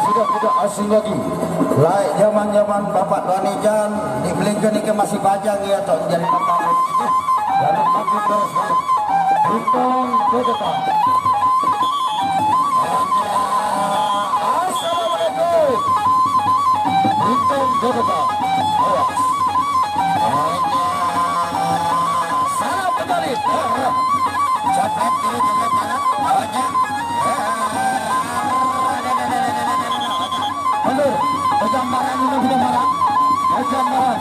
Sudah tidak asing lagi. Lain zaman-zaman Bapak Dwanijan dibelikan ini masih bajang ya toh jadi tempat. Jangan makin terus. Hitung ke depan. Assalamualaikum. Hitung ke depan. Awas. Salam kembali. Cepet dulu jangan kalah. Banyak. Gambaran ini sudah marah, gambaran.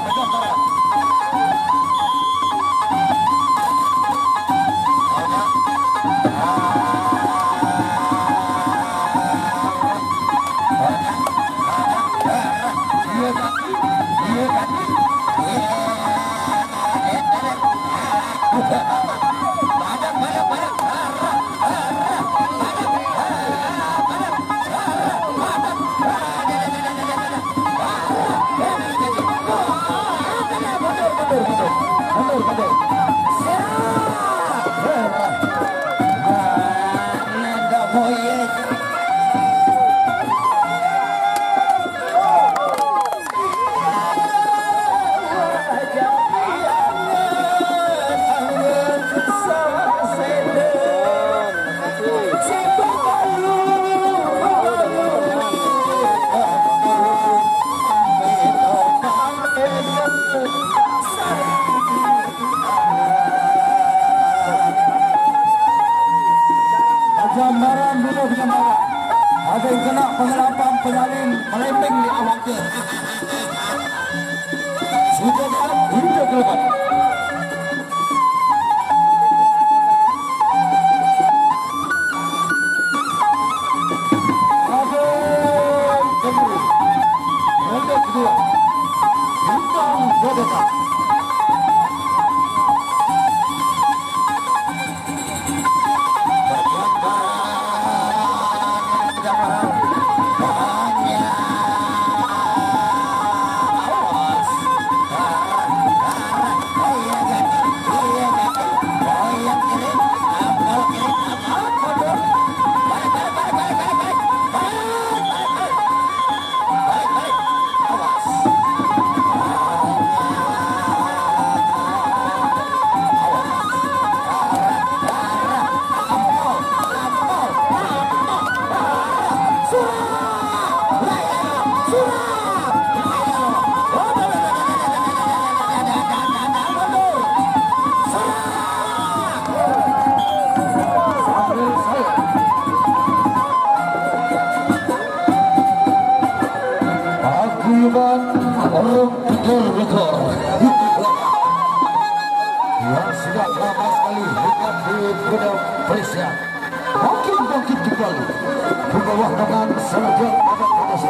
Ada yang kena penggelapan penyalin melempeng di awaknya. Sudah dalam hidup lepas. Ada kembali. Ronde kedua. Bintang Bodeka. Orang bekor yang sudah lama sekali hidup di Budapest Malaysia makin bangkit kembali di bawah tangan Sergeant Bapak Kapolres.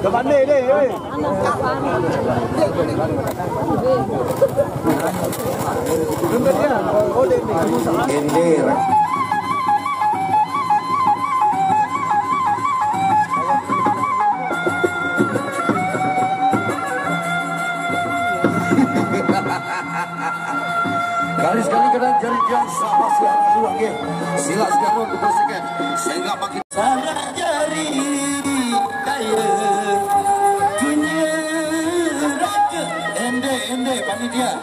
Depan deh, oi. Indir. Kali-kali kadang jari yang sama siaran dulu lagi. Sila sekarang dibersihkan sehingga makin sana jari kaya punya raja ende panitia.